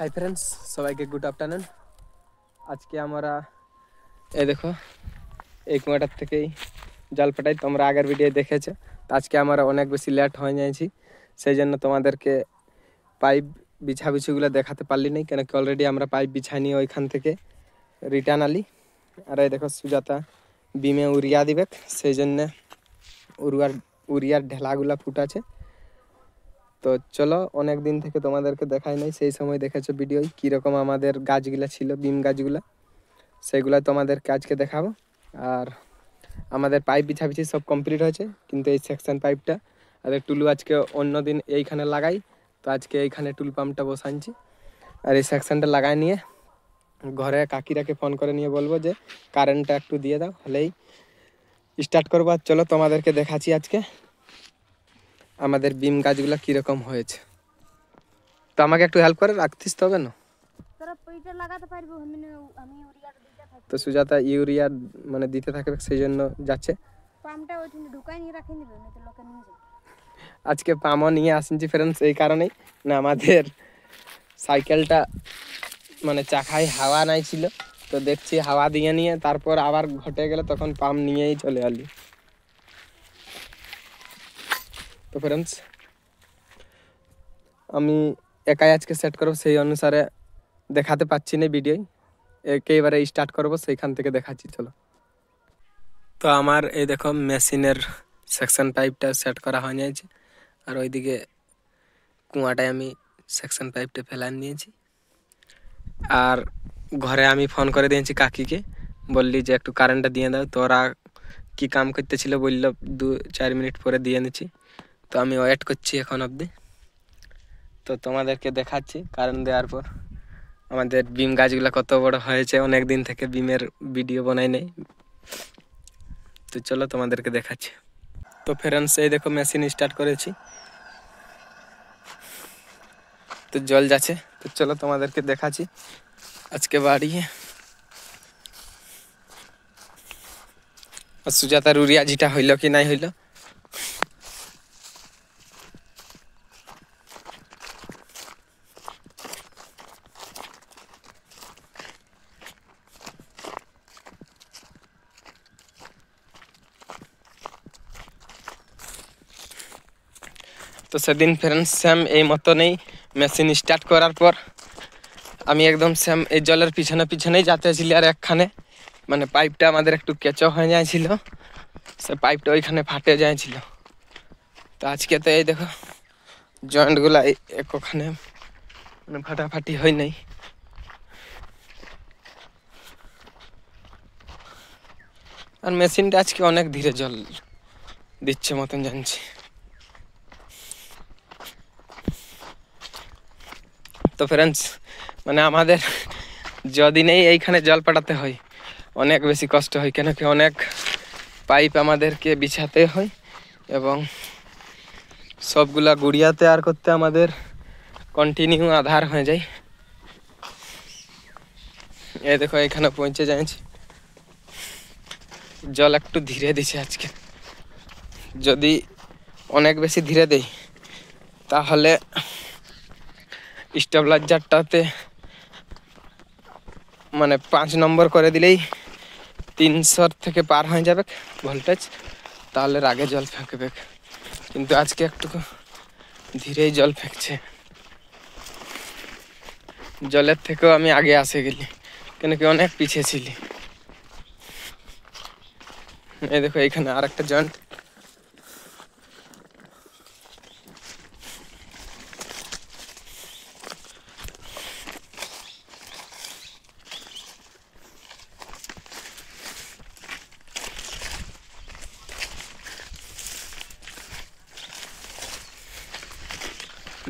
Hi friends, সবাইকে good afternoon. আজকে আমরা এই দেখো এই কুয়াটার থেকেই জল পাঠাই, তোমরা আগের ভিডিও দেখেছো। তো আজকে আমরা অনেক বেশি লেট হয়ে যাচ্ছি, সেই জন্য তোমাদেরকে পাইপ বিছাবিছিগুলো দেখাতে পারলি না, কেন কি অলরেডি আমরা পাইপ বিছাই নিয়ে ওইখান থেকে রিটার্ন আলি। আর এই দেখো সুজাতা বিমে উড়িয়া দিবে, সেই জন্যে উড়িয়ার ঢেলাগুলা ফুটাছে। তো চলো, অনেক দিন থেকে তোমাদেরকে দেখাই নাই, সেই সময় দেখেছো ভিডিও কীরকম আমাদের গাছগুলা ছিল, বিম গাছগুলা, সেইগুলা তোমাদেরকে আজকে দেখাবো। আর আমাদের পাইপ বিছাবিছি সব কমপ্লিট হয়েছে, কিন্তু এই সেকশন পাইপটা আর টুলু আজকে অন্য দিন এইখানে লাগাই, তো আজকে এইখানে টুল পাম্পটা বসাচ্ছি। আর এই সেকশনটা লাগাই নিয়ে ঘরে কাকিরাকে ফোন করে নিয়ে বলবো যে কারেন্টটা একটু দিয়ে দাও, হলেই স্টার্ট করবো। আর চলো তোমাদেরকে দেখাচ্ছি আজকে আমাদের বিম গাছগুলো কীরকম হয়েছে। তো আমাকে একটু হেল্প করে রাখতিস তবে না। তো সুজাতা ইউরিয়া মানে দিতে থাকবে, সেই জন্য যাচ্ছে। আজকে পামও নিয়ে আসছি ফ্রেন্ডস, এই কারণেই না আমাদের সাইকেলটা মানে চাকায় হাওয়া নাই ছিল, তো দেখছি হাওয়া দিয়ে নিয়ে তারপর আবার ঘটে গেলে তখন পাম নিয়েই চলে আলি। তো ফ্রেন্ডস আমি একাই আজকে সেট করবো, সেই অনুসারে দেখাতে পাচ্ছি না ভিডিও, একেবারে স্টার্ট করবো সেইখান থেকে দেখাচ্ছি। চলো। তো আমার এই দেখো মেশিনের সেকশন পাইপটা সেট করা হয়ে যাচ্ছে, আর ওইদিকে কুয়াটায় আমি সেকশন পাইপটা ফেলান দিয়েছি। আর ঘরে আমি ফোন করে দিয়েছি কাকিকে, বললি যে একটু কারেন্টটা দিয়ে দাও। তোরা কি কাম করতেছিল বললো, 2-4 মিনিট পরে দিয়ে নিচ্ছি। তো আমি ওয়েট করছি এখন অবধি। তো তোমাদেরকে দেখাচ্ছি কারেন্ট দেওয়ার পর আমাদের বিম গাছগুলো কত বড় হয়েছে। অনেক দিন থেকে বিমের ভিডিও বানাই নেই, তো চলো তোমাদেরকে দেখাচ্ছি। তো ফ্রেন্ডস এই দেখো মেশিন স্টার্ট করেছি, তো জল যাচ্ছে। তো চলো তোমাদেরকে দেখাচ্ছি আজকে বাড়ি। আর সুজাতার উড়িয়া যেটা হইল কি নাই হইল। তো সেদিন ফ্রেন্ডস সেম এই মতনই মেশিন স্টার্ট করার পর আমি একদম সেম এই জলের পিছনে পিছনেই যাতেছিলি, আর একখানে মানে পাইপটা আমাদের একটু কেঁচো হয়ে যাচ্ছিল, সে পাইপটা ওইখানে ফাটে যাচ্ছিল। তো আজকে তো এই দেখো জয়েন্টগুলা একখানে মানে ফাটাফাটি হয় নাই। আর মেশিনটা আজকে অনেক ধীরে জল দিচ্ছে মতন জানছি। তো ফ্রেন্ডস মানে আমাদের যদিনেই এইখানে জল পাঠাতে হয় অনেক বেশি কষ্ট হয়, কেন কি অনেক পাইপ আমাদেরকে বিছাতে হয় এবং সবগুলা গুড়িয়া তৈরি করতে আমাদের কন্টিনিউ আধার হয়ে যায়। এই দেখো এখানে পৌঁছে যাচ্ছি, জল একটু ধীরে দিছে আজকে। যদি অনেক বেশি ধীরে দেই তাহলে স্টেবিলাইজারটাতে মানে 5 নম্বর করে দিলেই 300 থেকে পার হয়ে যাবে ভোল্টেজ, তাহলে রাগে জল ফেঁকবে। কিন্তু আজকে একটু ধীরেই জল ফেঁকছে, জলের থেকেও আমি আগে আসে গেলি, কেন কি অনেক পিছিয়ে ছিলি। এই দেখো এইখানে আর একটা জয়েন্ট।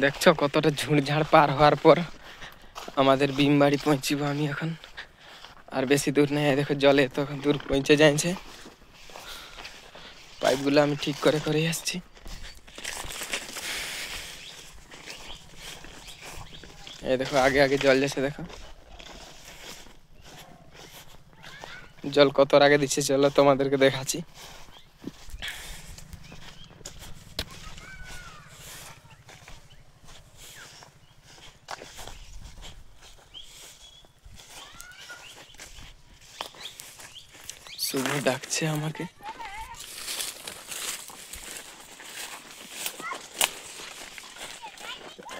দেখছো কতটা ঝুড়ঝাড় পার হওয়ার পর আমাদের বিম বাড়ি পৌঁছিব আমি এখন। আর বেশি দূর নেই, দেখো জলে তো দূর পৌঁছে যাচ্ছে। পাইপগুলো আমি ঠিক করে করে আসছি। এই দেখো আগে আগে জল যাচ্ছে, দেখো জল কত আগে দিচ্ছে, চলো তোমাদেরকে দেখাচ্ছি। শুভ ডাকছে আমাকে।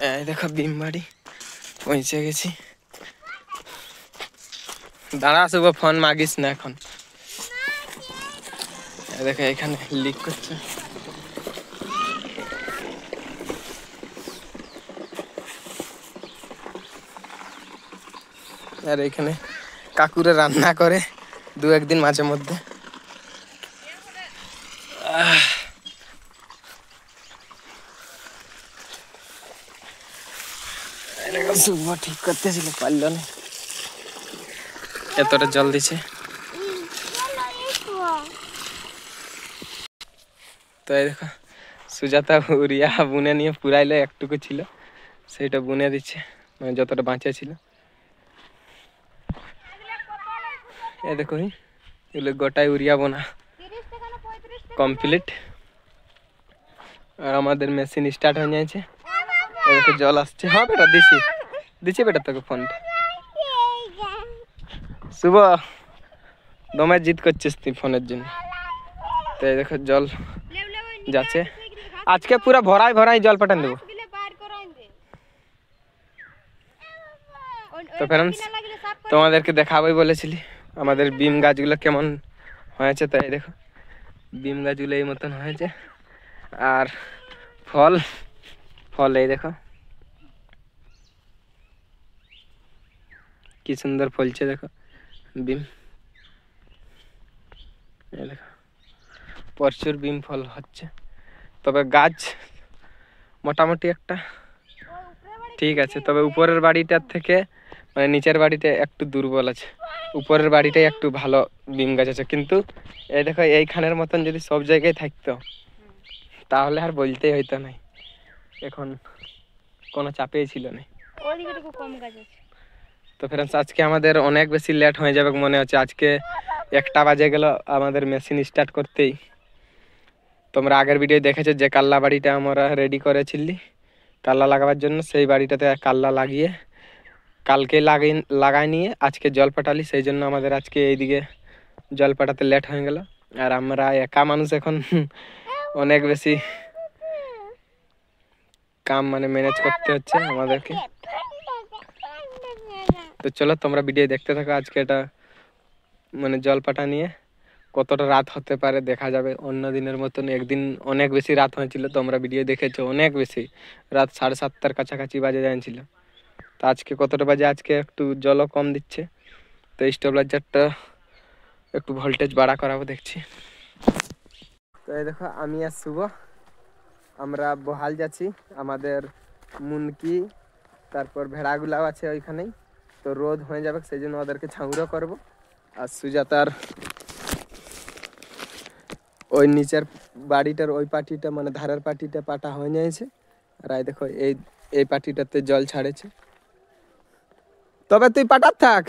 এই দেখো বিম বাড়ি পৌঁছে গেছি। দাঁড়া শুভ, ফোন মাগিস না এখন। দেখো এখানে লিক করছে। আর এখানে কাকুরে রান্না করে দু একদিন মাঝে মধ্যে। শুভ ঠিক করতেছিল, পারল না, এতটা জল দিছে। তো এই দেখো সুজাতা উড়িয়া বুনে নিয়ে পুরাইলে, একটুকু ছিল সেইটা বুনে দিচ্ছে, মানে যতটা বাঁচা ছিল। এই দেখো এগুলো গোটাই উড়িয়া বোনা কমপ্লিট। আর আমাদের মেশিন স্টার্ট হয়ে যাচ্ছে। দেখো জল আসছে। হ্যাঁ বেটা দিছি দিছি বেটা তোকে ফোনটা। শুভ দমে জিদ করছিস তুই ফোনের জন্য। তো এই দেখো জল যাচ্ছে। আজকে পুরো ভরাই ভরাই জল পাঠান দেবো। তো ফ্রেন্ডস তোমাদেরকে দেখাবোই বলেছিলি আমাদের বিম গাছগুলো কেমন হয়েছে। তাই দেখো বিম গাছগুলো এই মতন হয়েছে। আর ফল ফল এই দেখো কি সুন্দর ফলছে। দেখো বিম, এই দেখো প্রচুর বিম ফল হচ্ছে। তবে গাছ মোটামুটি একটা ঠিক আছে, তবে উপরের বাড়িটার থেকে মানে নিচের বাড়িটা একটু দুর্বল আছে। উপরের বাড়িটাই একটু ভালো বিম গাছ আছে। কিন্তু এই দেখো এইখানের মতন যদি সব জায়গায় থাকতো তাহলে আর বলতেই হইতো না, এখন কোনো চাপেই ছিল না। তো ফ্রেন্ডস আজকে আমাদের অনেক বেশি লেট হয়ে যাবে মনে হচ্ছে। আজকে 1টা বাজে গেল আমাদের মেশিন স্টার্ট করতেই। তোমরা আগের ভিডিও দেখেছো যে কাল্লা বাড়িটা আমরা রেডি করেছিলি কাল্লা লাগাবার জন্য, সেই বাড়িটাতে কাল্লা লাগিয়ে কালকে লাগাই নিয়ে আজকে জল পাঠালি। সেই জন্য আমাদের আজকে এইদিকে জল পাঠাতে লেট হয়ে গেল। আর আমরা একা মানুষ, এখন অনেক বেশি কাম মানে ম্যানেজ করতে হচ্ছে আমাদেরকে। তো চলো তোমরা ভিডিও দেখতে থাকো। আজকে এটা মানে জল পাঠা নিয়ে কতটা রাত হতে পারে দেখা যাবে। অন্য দিনের মতন একদিন অনেক বেশি রাত হয়েছিল, তোমরা ভিডিও দেখেছো, অনেক বেশি রাত 7:30টার কাছাকাছি বাজে যাচ্ছিল। তো আজকে কতটা বাজে, আজকে একটু জলও কম দিচ্ছে। তো স্টেবিলাইজারটা একটু ভোল্টেজ বাড়া করাবো দেখছি। তো এই দেখো আমি আর শুভ আমরা বহাল যাচ্ছি। আমাদের মুনকি তারপর ভেড়াগুলাও আছে ওইখানেই। তো রোদ হয়ে যাবে সেই জন্য ওদেরকে ছাউড়ো করবো। আর সুজাতার ওই নিচের বাড়িটার ওই পাটিটা মানে ধারের পাটিটা পাটা হয়ে যাচ্ছে। আর এই দেখো এই পাটিটাতে জল ছাড়েছে। তবে তুই পাটার থাক,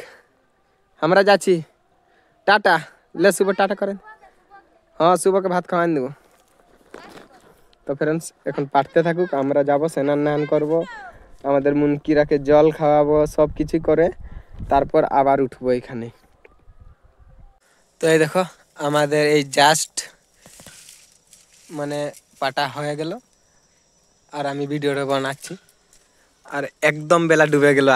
আমরা যাচ্ছি। টাটা। লে শুভ টাটা করেন। হ্যাঁ শুভকে ভাত খাওয়ান দেবো। তো ফ্রেন্ডস এখন পাঠতে থাকুক, আমরা যাবো স্নান নান করবো, আমাদের মুনকিরাকে জল খাওয়াবো, সব কিছু করে তারপর আবার উঠবো এখানে। তো এই দেখো আমাদের এই জাস্ট মানে পাটা হয়ে গেল আর আমি ভিডিওটা বানাচ্ছি। আর একদম বেলা ডুবে গেল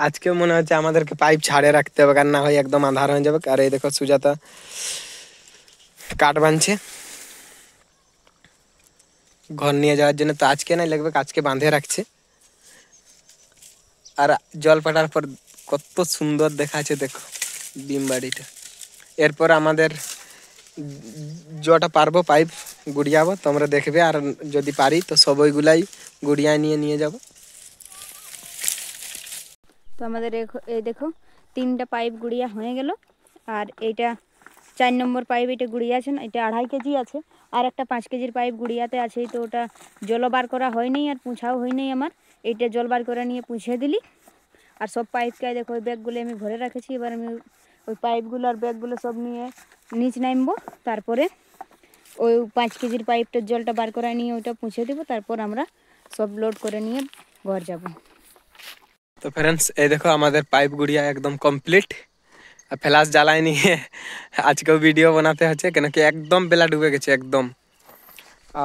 আজকেও মনে হচ্ছে আমাদেরকে পাইপ ছাড়ে রাখতে হবে, আর না হয় একদম আঁধার হয়ে যাবে। আর এই দেখো সুজাতা কাঠ বাঁধছে ঘর নিয়ে যাওয়ার জন্য। তো আজকে নাই লাগবে, আজকে বাঁধে রাখছে। আর জল পাটার পর কত সুন্দর দেখাচ্ছে দেখো বিম বাড়িটা। এরপর আমাদের যটা পারবো পাইপ গুড়িয়াবো, তোমরা দেখবে। আর যদি পারি তো সবইগুলাই গুড়িয়ায় নিয়ে যাব। তো আমাদের এই দেখো 3টা পাইপ গুড়িয়া হয়ে গেল। আর এইটা 4 নম্বর পাইপ, এটা গুড়িয়া আছে না, এটা 2.5 কেজি আছে। আর একটা 5 কেজির পাইপ গুড়িয়াতে আছে। তো ওটা জল বার করা হয়নি আর পুছাও হয়নি আমার। এইটা জল বার করে নিয়ে পুছে দিলি। আর সব পাইপকে দেখো ওই ব্যাগগুলো আমি ভরে রাখেছি। এবার আমি ওই পাইপগুলো আর ব্যাগগুলো সব নিয়ে নিচ নামবো। তারপরে ওই 5 কেজির পাইপটার জলটা বার করে নিয়ে ওইটা পুছে দেবো। তারপর আমরা সব লোড করে নিয়ে ঘর যাব। তো ফ্রেন্ডস এই দেখো আমাদের পাইপ গুড়িয়া একদম কমপ্লিট। আর ফ্ল্যাশ জ্বালাই নিয়ে আজকেও ভিডিও বানাতে হচ্ছে, কেন কি একদম বেলা ডুবে গেছে একদম।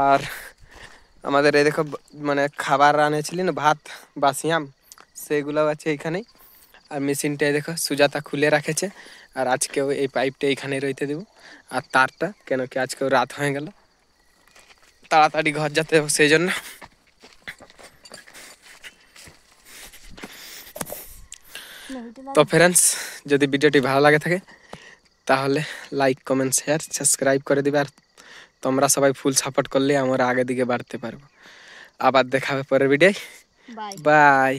আর আমাদের এই দেখো মানে খাবার আনেছিলি না, ভাত বাসিয়াম, সেগুলোও আছে এইখানেই। আর মেশিনটা দেখো সুজাতা খুলে রাখেছে। আর আজকেও এই পাইপটা এইখানে রইতে দেবো, আর তারটা, কেন কি আজকেও রাত হয়ে গেল, তাড়াতাড়ি ঘর যেতে হবে সেই জন্য। তো ফ্রেন্ডস, যদি ভিডিওটি ভালো লাগে থাকে তাহলে লাইক কমেন্ট শেয়ার সাবস্ক্রাইব করে দিবে। আর তোমরা সবাই ফুল সাপোর্ট করলে আমরা আগে দিকে বাড়তে পারবো। আবার দেখা হবে পরের ভিডিও। বাই। বাই।